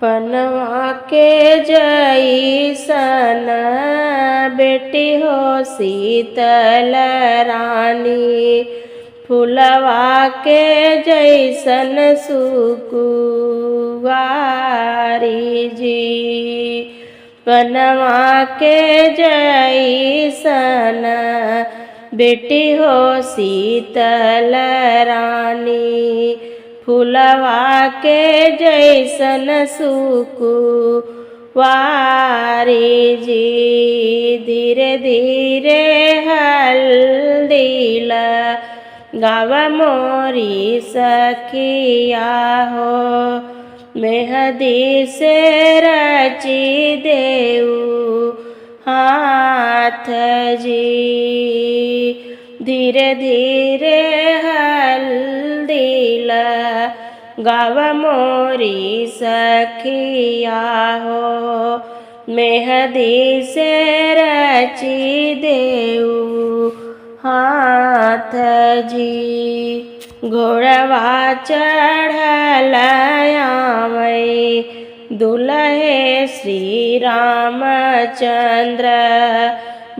पनवा के जैसन बेटी हो शीतल रानी, फुलवा के जैसन सुकुवारी जी। पनवा के जैसन बेटी हो शीतल रानी, फुलवा के जैसन सुकुवारी जी। धीरे धीरे हल्दी लगाव मोरी सखिया हो, मेहंदी से रची देऊ हाथ जी। धीरे धीरे हल्दी लगाव मोरी सखिया हो, मेहंदी से रची देऊ हाथ जी। घोड़वा चढ़ल आवे दुल्हे श्री रामचंद्र,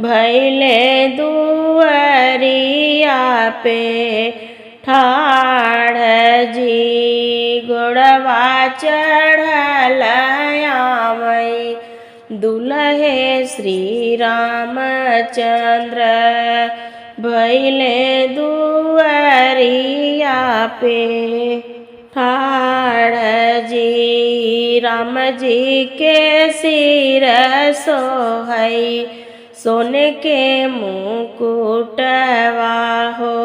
भैले दुअरिया पे ठाड़ जी। घोड़वा चढ़ल आवे दुल्हे श्री रामचंद्र, भैले दुअरिया पे ठाड़ जी। राम जी के सिर सोहई सोने के मुकुटवा हो,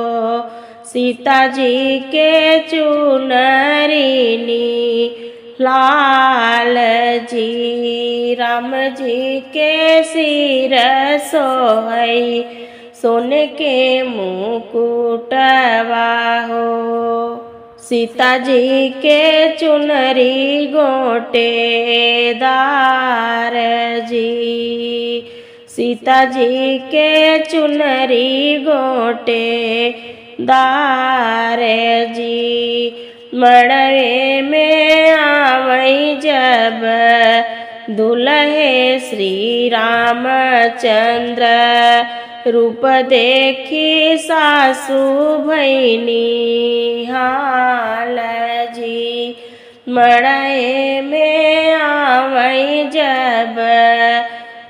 सीता जी के चुनरीनी लाल जी। राम जी के सिर सोहई सोने के मुकुटवा हो, सीता जी के चुनरी गोटेदार जी। सीता जी के चुनरी गोटेदार जी। मड़वे में आवई जब दुल्हे श्री रामचंद्र, रूप देखी सासू भैनी हाल जी। मड़वे में आवई जब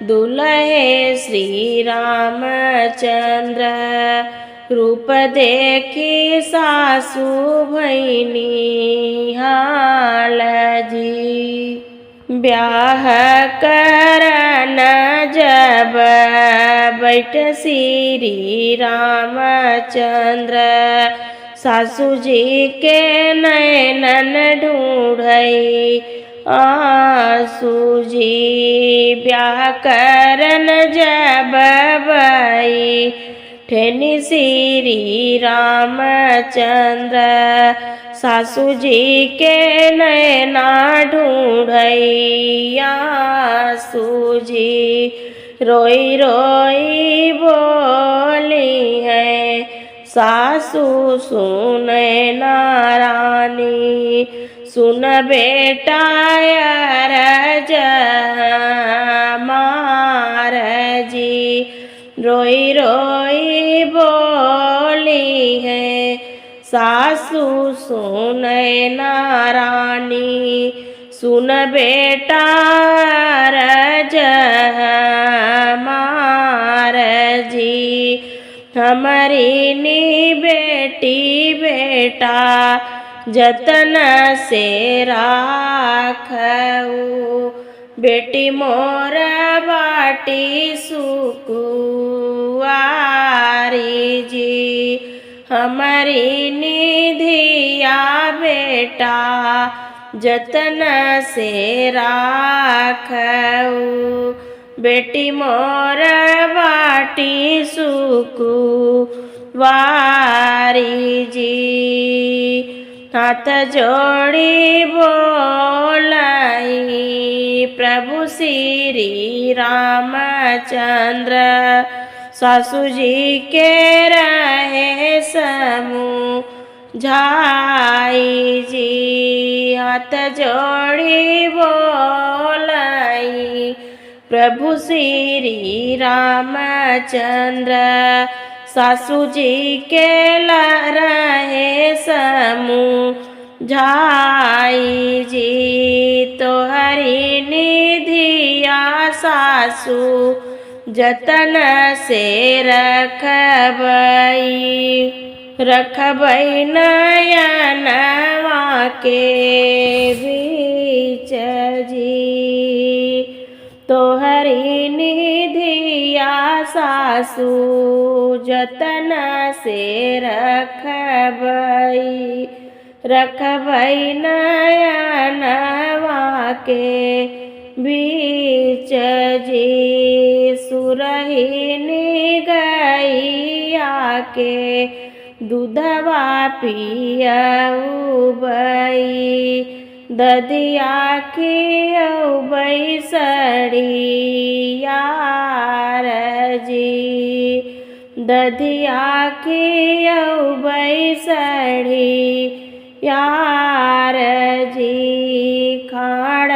दुल्हे श्री रामचंद्र, रूप देखी सासू भैनी हाल जी। ब्याह करन जब बैठ श्री रामचंद्र, सासू जी के नैनन ढूंढई आंसू जी। ब्याह करन जब बई ठेनी श्री रामचंद्र, सासू जी के नैना ढूंढई आंसू जी। रोई रोई बोली है सासू सुने नारानी, सुन बेटा अरज मार जी। रोई रोई बोली है सासू सुने नारानी, सुन बेटा अरज मार जी। हमारी नी बेटी बेटा जतन से राखऊ, बेटी मोर बाटी सुकुआरी जी। हमारी निधिया बेटा जतन से राखऊ, बेटी मोर बाटी सुकुवारी जी। हाथ जोड़ी बोलाई प्रभु श्री रामचंद्र, सासू जी के रहे समूह झाई जी हाथ जोड़ी बोलाई प्रभु श्री रामचंद्र सासू जी के रहे समूह झाई जी तोहरी निधिया सासू जतन से रखबई नयनवा के बीच जी तोहरी निधिया सासू जतन से रखबई नयनवा के बीच जी सुरहिनी गैया के दूधवा पियउबई ददिया खियउबई सड़ियार जी ददिया खियउबई सड़ियार जी खाड़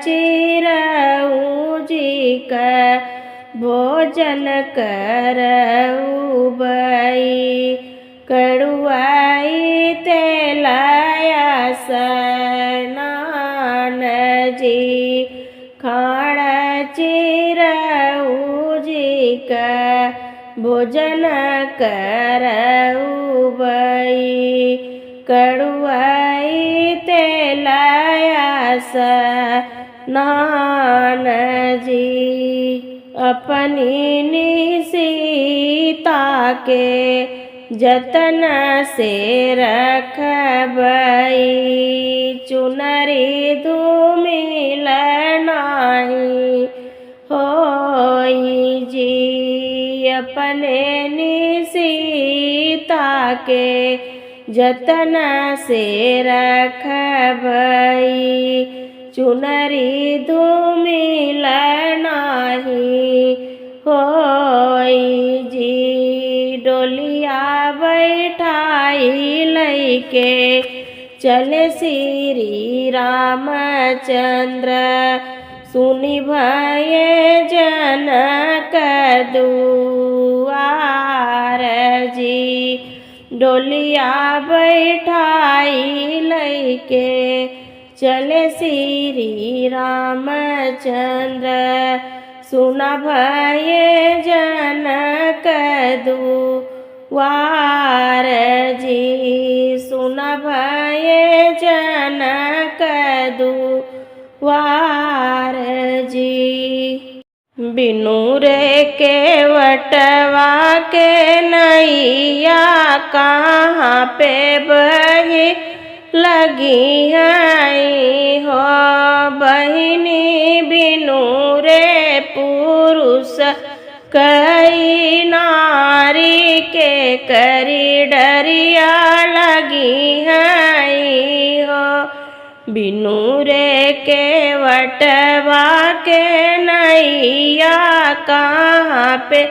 चिरऊ जी का भोजन करउबई कड़ुआई तेलया स्नान जी खाड़ चिरऊ जी का भोजन करउबई कड़ुआई तेलया स्नान जी अपनी सीता के जतन से रखबई चुनरी धूमिल नाही होई जी अपने सीता के जतन से रखबई चुनरी धूमिल नाही होई जी डोलिया बैठाई लैके चले श्री रामचंद्र सुनि भये जनक दुआर जी डोलिया बैठाई लैके चले श्री रामचंद्र सुना भये जनक दुआर जी सुना भये जनक दुआर जी बिनु रे के वटवा के नैया कहाँ पे बही लगी आई हो बहिनी बिनु रे पुरुष कई नारी के करी डरिया लगी आई हो बिनु रे के वटवा के नैया कहाँ पे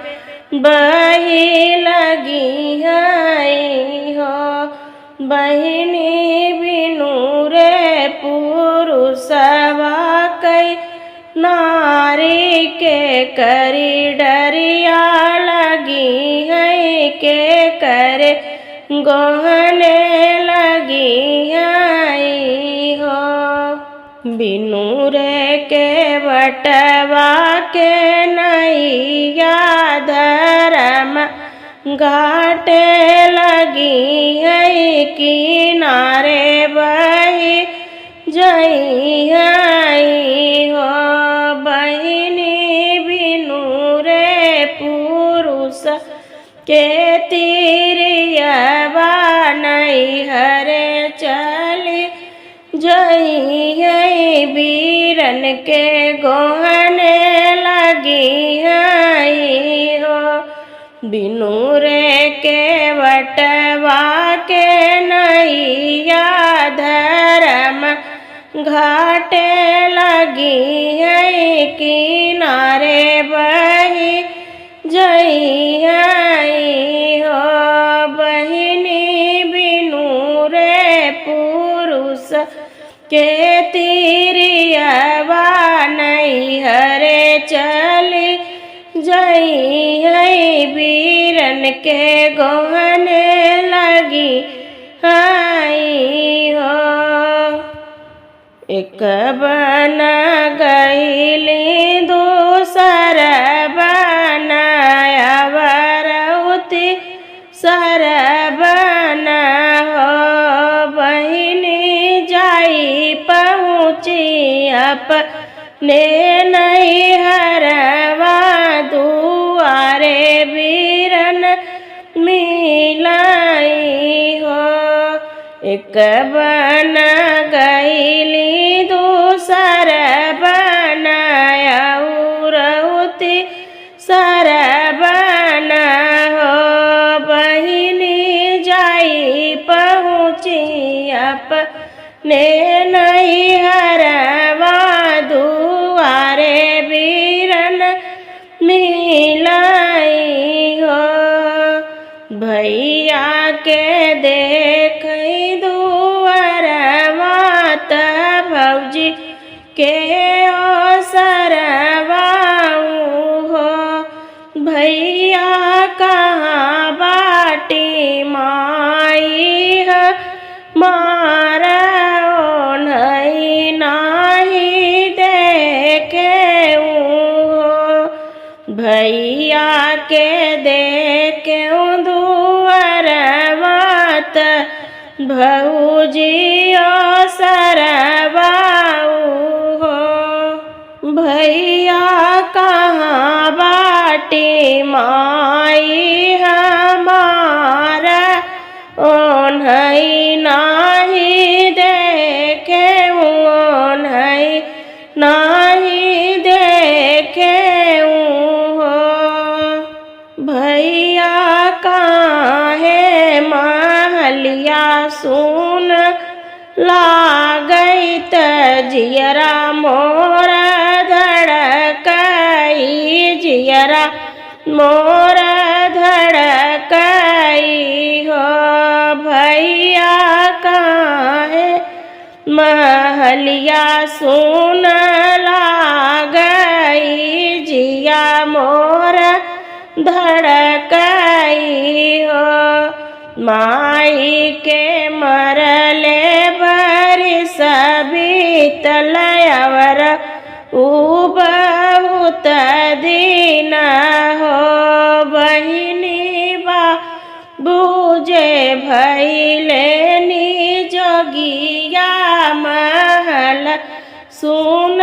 बही लगी आई हो बहिनी बिनु रे पुरुषवा कई नारी के करी डरिया लगी है के करे गहने लगी आई हो बिनु रे के बटवा के नैया धर्म घाटे लगी है किनारे बही जई आई हो बहिनी बिनु रे पुरुष के तीरियवा नैहरे चली जई है बीरन के गोहने लगी आई हो बिनु रे के वटवा के नैया धर्म घाटे लगी है किनारे बही जई आई हो बहिनी बिनु दूस के तीरियावा नैहरे चली जई बीरन के गोहने लगी हाई हो। एक बन गईली दूसर बनाया वरउती सर बना हो। बहिनी जाई पहुँची अपने नैहरवा दुआरे बीरन मिलाई हो। एक बन गईली दूसर बनाया उरउती सर बना हो। बहिनी जाई पहुँची अपने नैहरवा दुआरे बीरन मिलाई हो। भैया के देख दुआरवा त भौजी के ओसरवाऊ हो। भैया कहाँ बाटी माई मारा नहीं नाही देखे हो। भैया के देखे दुआरवा त भौजियो सरवाऊ हो। भैया कहाँ बाटी माई हमारा ओन्हई नाही देखे ओन्हई नाही देखे हो। भैया काहे महलिया सुन लागई त जियरा मोरा धड़कई जियरा मोरा धड़कई हो। भैया काहे महलिया सुन लागई जिया मोरा धड़कई हो। माई के मरले बरिस बीतलवर उ बहुत दिन हो। बहिनी बा बूझे भैले जोगिया महल सुन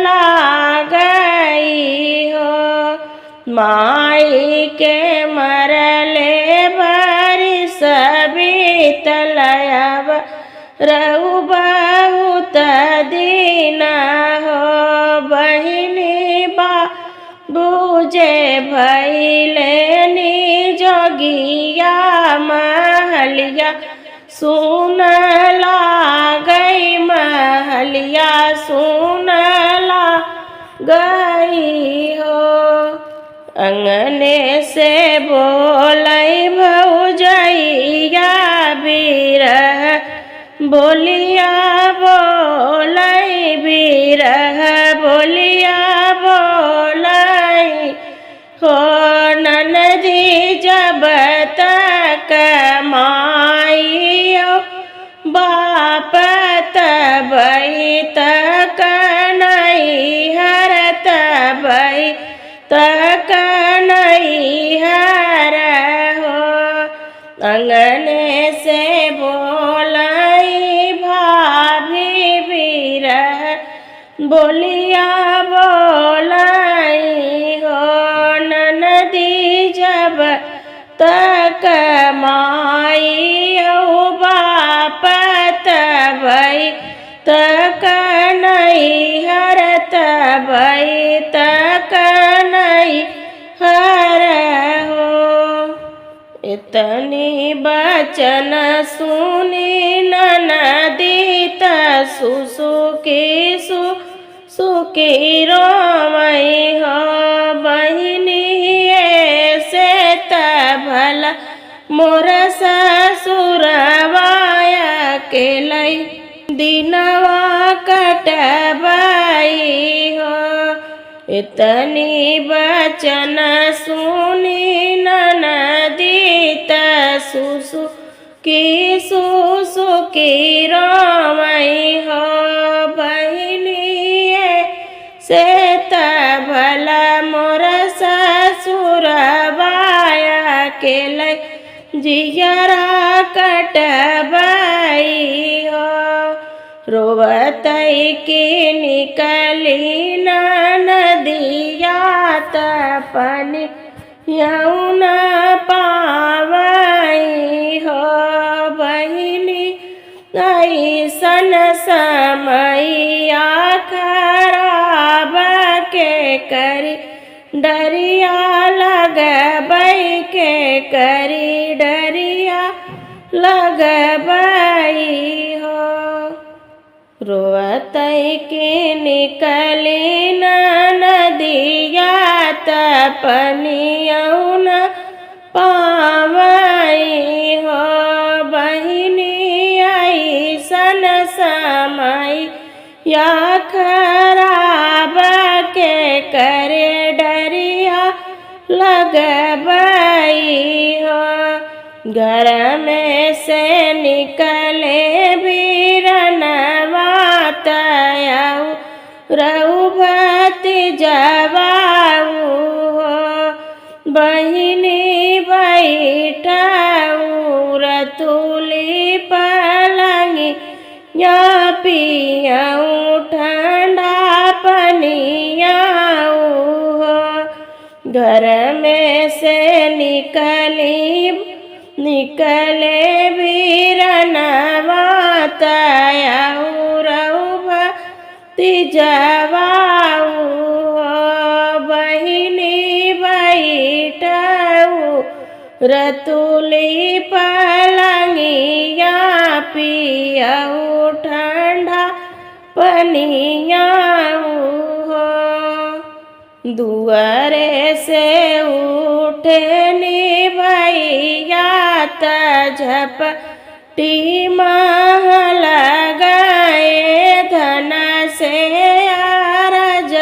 लागई हो। माई के मरले बरिस बीतलव रहु बहुत दिन हो। बहिनी बा बूझे भैले जोगिया महलिया सुन लागई महलिया सुन लागई हो। अंगने से बोलई भौजैया बिरह बोलिया बोलई बिरह बोलिया बोलई हो। ननदी जब तक माई बाप तबई तक नहीं हर तबई तक नहीं हर हो। अंगने से बोलई भाभी बिरह बोलिया बोलई हो। ननदी जब तक माई बाप तबई तक नहीं हर तबई तक नहीं हर हो। इतनी बचन सुनी ननदी त सुसुकी सुसुकी रोमई हो। बहिनी से त भला मोर ससुरवाया के लई दिनवा कटबाई हो। इतनी बचन सुनी ननदी त सुसु की रोमई हो। बहिनिए से त भला मोर ससुरबाया के लै जियरा कटबाई हो। रोवतई की निकली नदिया त पानी यौन पावई हो। बहिनी ऐसन समैया खराब के करी डरिया लगबई के करी डरिया लगबई हो। रोवतई की निकली नदिया त पनियौन पावई हो। बहिनी ऐसन समय या खराब के करे डरिया लगबई हो। घर में से निकले बीरनवा तयऊ रघुपति जवाऊ हो। बहिनी बैठऊ रतुली पलंगी या पियऊ ठंडा पनियाऊ हो। घर में से निकले बीरनवा तयऊ रघुपति जवाऊ हो। बहिनी बैठऊ रतुली पलंगिया पियऊ ठंडा पनियाऊ हो। दुआरे से उठे भैया त झपटी महल गए धन से अरज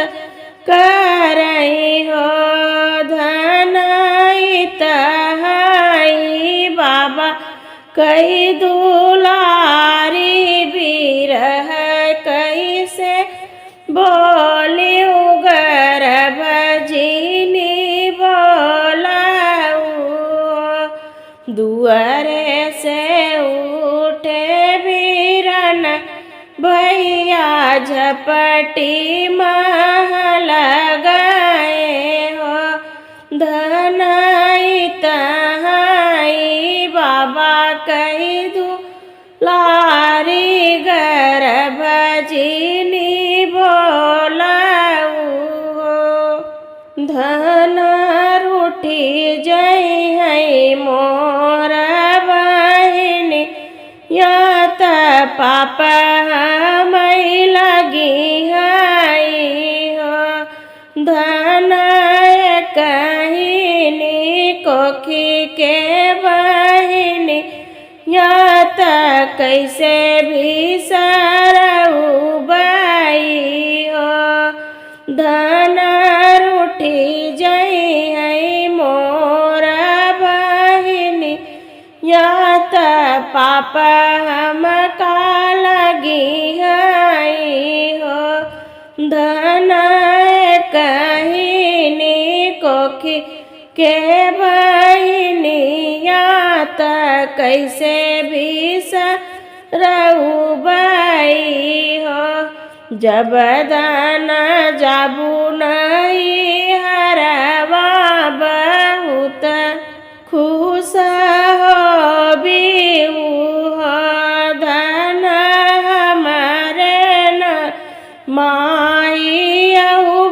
करई हो। धन तहाई बाबा कई दुलारी बिरह कैसे बोली उगर भजिनी बोलाऊ। दुआरे से उठे बीरन भैया झपटी महल गए हो। धन तहाई बाबा कई दुलारी गर्भ जिनी बोलाऊ हो। धन रूठी जई है मोर बहिनी या त पाप हमई लगी हई हो। धन कहिनी कोखी के बहिनी या त कैसे भी सरऊ बई हो। धन रूठी जई है मोर बहिनी या त पाप हमका लगी हई हो। धन कहिनी कोखी के बहिनी या त कैसे भी सरऊ बई हो। जब दान जाबू नहीं हरवा बहुत खुश हो बीऊ हो। धन हमारे न माई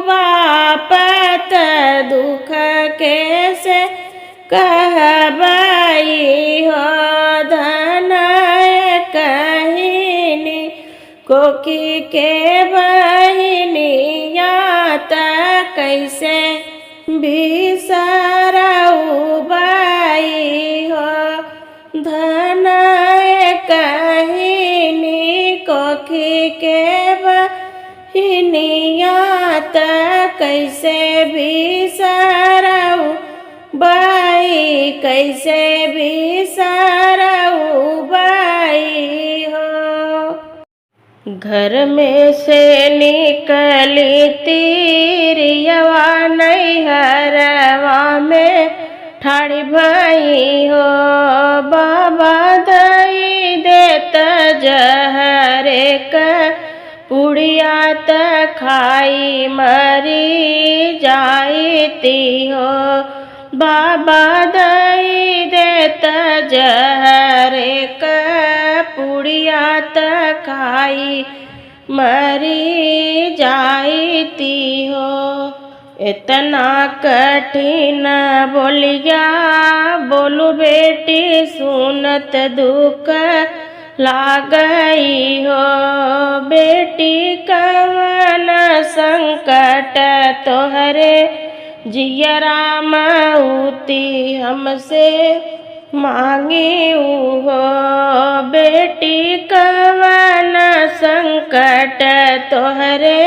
बापत दुख कैसे कहबई हो। धन कहिनी कोकी के बहिनी या त कैसे बिसरऊ बई हो। धन कहिनी कोखी के बहिनिया त कैसे बिसरऊ बाई, कैसे बिसरऊ बाई हो। घर में से निकली तीरियवा नैहरवा में ठाड़ी भई हो। बाबा दई देत जहरे क पुड़िया त खाई मरी जाईती हो। बाबा दई देत जहरे क पुड़िया त खाई मरी जाईती हो। इतना कठिन बोलिया बोलू बेटी सुनत दुख लागई हो। बेटी कवन संकट तोहरे जियरा मऊती हमसे मांगी हो। बेटी कवन संकट तोहरे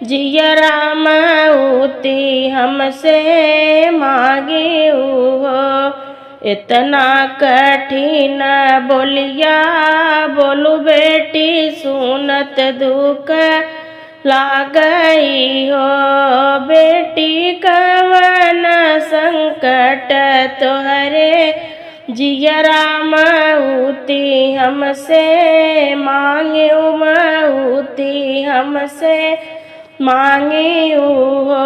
जियरा मऊती हमसे मांगी हो। इतना कठिन बोलिया बोलू बेटी सुनत दुख लागई हो। बेटी कवन संकट तोहरे जियरा मऊती हमसे मांग्यू मऊती हमसे मांग्यू हो।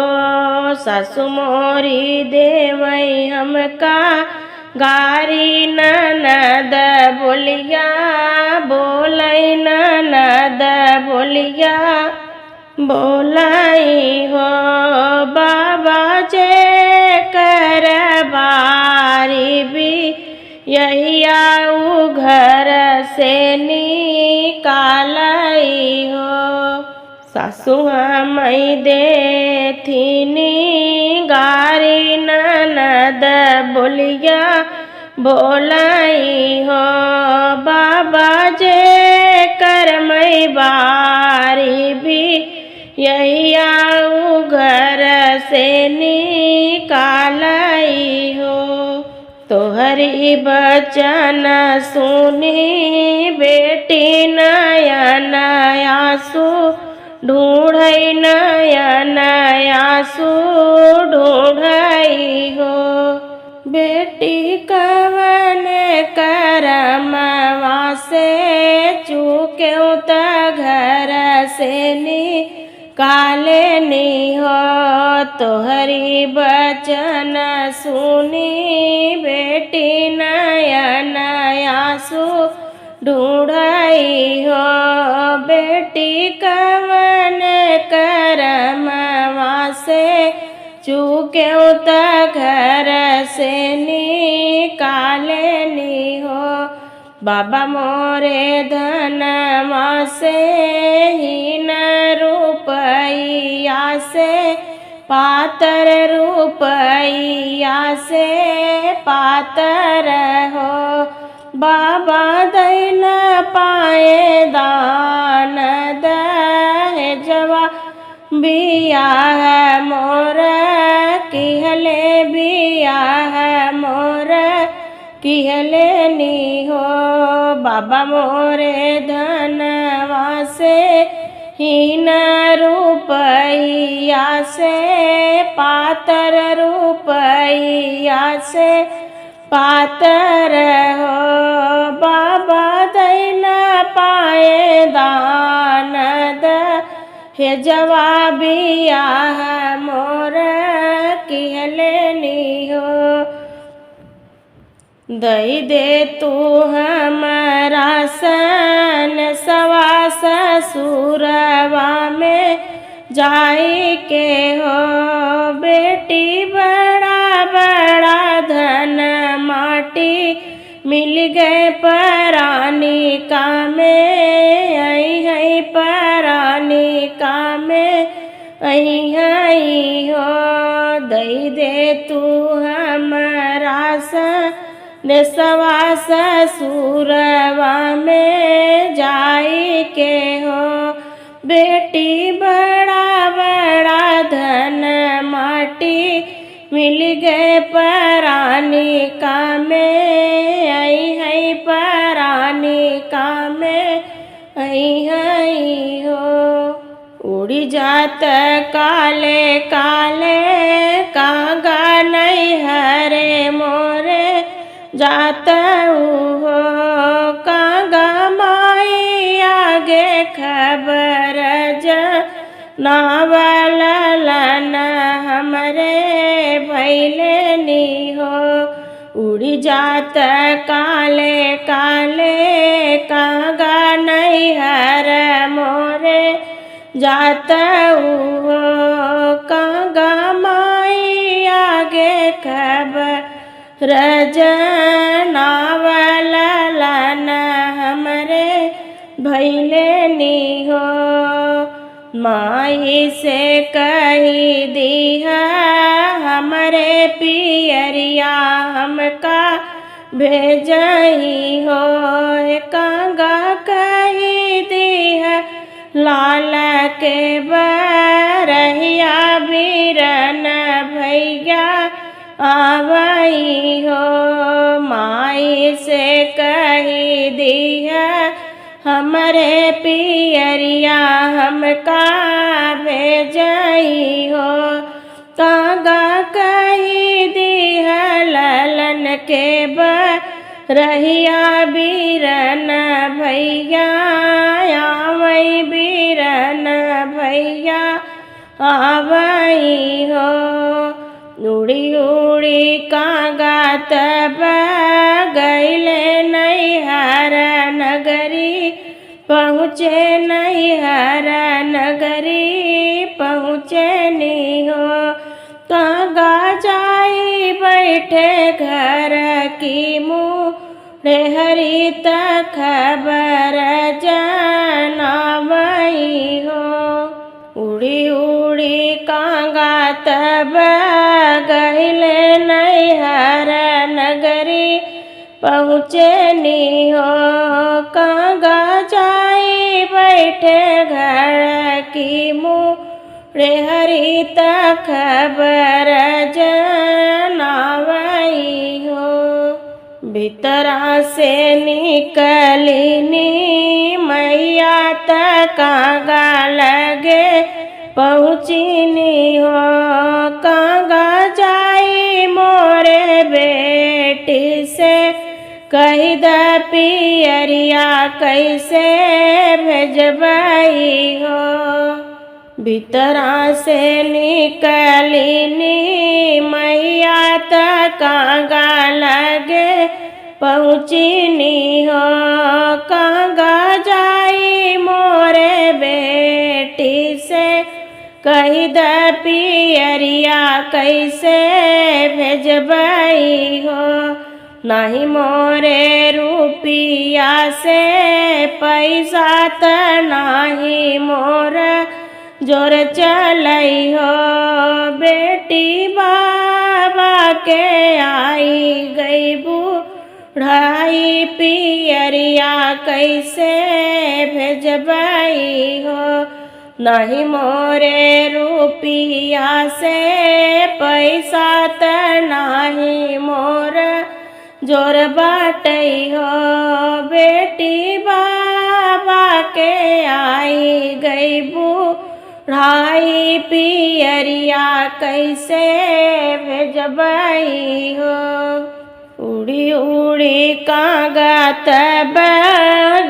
सासु मोरी देवई हमका गारी ननद बोलिया बोलई ननद बोलिया बोलाई हो। बाबा जे कर बारी भी यही आऊ घर से निकालई हो। सासु मई देथिनी गारी ननद बोलिया बोलाई हो। बाबा जे कर मई बारी भी यही आऊ घर से निकालई हो। तोहरी बचन सुनी बेटी नयन आंसू ढूंढई नयन आंसू ढूंढई हो। बेटी कवन करमवा से चूक्यों त घर से निकालेनी हो। तोहरी बचन सुनी बेटी नयन आंसू ढूंढई हो। बेटी कवन करमवा से चूक्यों त घर से निकालेनी हो। बाबा मोरे धनवा से हीन रुपैया से पातर रुपैया से पातर हो। बाबा दैन पाए दान दहेजवा बियाह मोर किहले बियाह मोर किहले नी हो। बाबा मोरे धनवा से हीन रुपैया से पातर रुपैया से पातर हो। बाबा दैन पाए दान दहेजवा बियाह मोर किहले नी हो। दई दे तू हमारा सन सवा ससुरवा में जाई के हो। बेटी बड़ा बड़ा धन माटी मिल गए परानी का में आई है परानी का में आई है हो। दई दे तू हमारा सन देशवा ससुरवा में जाई के हो। बेटी बड़ा बड़ा धन माटी मिल गए परानी का में आई है परानी का में आई हो। उड़ी जात काले काले कागा नहीं हरे मोरे जात हो। कागा माई आगे खबर नावल लन हमरे भैले नी हो। उड़ी जात काले काले कागा नहीं हर मोरे जात हो। कागा माई आगे खबर नावल लन हमरे भैले नी हो। माई से कही दिया हमरे पियरिया हमका भेजही हो। कागा कही दिया लाल के बरहिया बीरन भैया आवई हो। माई से कही दिया हमरे पियरिया हमका भेजई हो। कागा कही दिया ललन के बरहिया बीरन भैया आवई बीरन भैया आवई हो। उड़ी उड़ी कागा तब गईले नैहर नगरी पहुँचे नैहर नगरी पहुँचे नी हो। कागा जाई बैठे घर की मुँह हरी तक खबर जनावई हो। उड़ी उड़ी कागा तब गईले नैहर नगरी पहुँचे नी हो। कागा जाई बैठे घर की मुँह हरी तक खबर जनावई हो। भीतरा से निकली नी मैया तक कागा लगे पहुँची नी हो। कागा जाई मोरे बेटी से कही द पियरिया कैसे भेजबई हो। भीतरा से निकली नी मैया तक कागा लगे पहुँची नी हो। कागा जाई मोरे बेटी से कही द पियरिया कैसे भेजबई हो। नहीं मोरे रुपिया से पैसा त नाही मोर जोर चलई हो। बेटी बाबा के आई गई बुढ़ाई पियरिया कैसे भेजबई हो। नहीं मोरे रुपिया से पैसा त नाही मोर जोर बाटई हो। बेटी बाबा के आई गई बुढ़ाई पियरिया कैसे भेजबई हो। उड़ी उड़ी कागा तब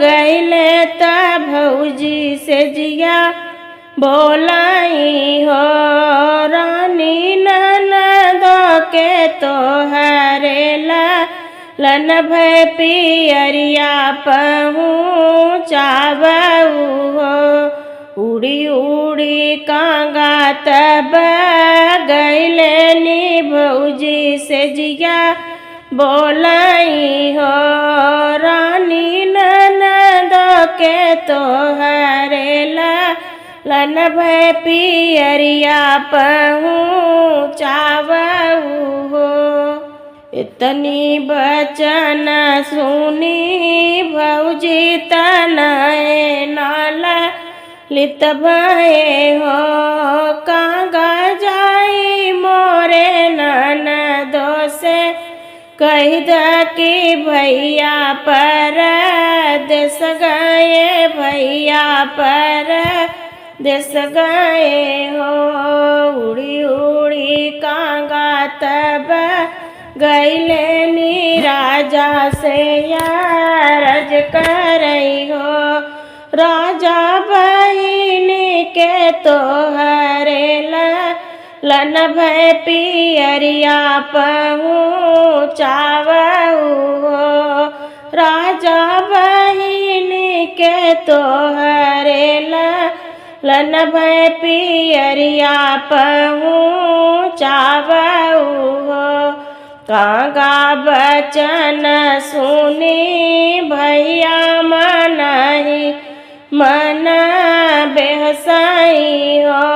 गईले तब भौजी से जिया बोलाई हो। रानी ननदो के तोहरे लन भय पियरिया पहुँचाबऊ हो। उड़ी उड़ी कागा तब गईले नी भौजी से जिया बोलाई हो। रानी ननदो के तोहरे लन भय पियरिया पहुँचाबऊ हो। इतनी बचन सुनी भौजी तनय नाला लित भये हो। कांगा जाई मोरे ननदो से कह द कि भैया परदेस गए, भैया परदेस गए हो। उड़ी उड़ी कांगा तब गईले नी राजा से यारज करई हो। राजा बहिनी के तोहरे लन भय पियरिया पहुँचावहु हो। राजा बहिनी के तोहरे लन भय पियरिया पहुँचावहु हो। कांगा बचन सुनी भैया मनहि मन बेहसाई हो।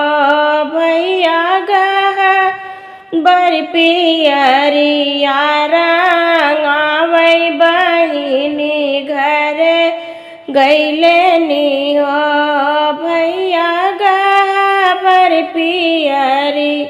भैया गह बर पियरिया रंगावै बहिनी घरे गईले नी हो। भैया गह बर पियरिया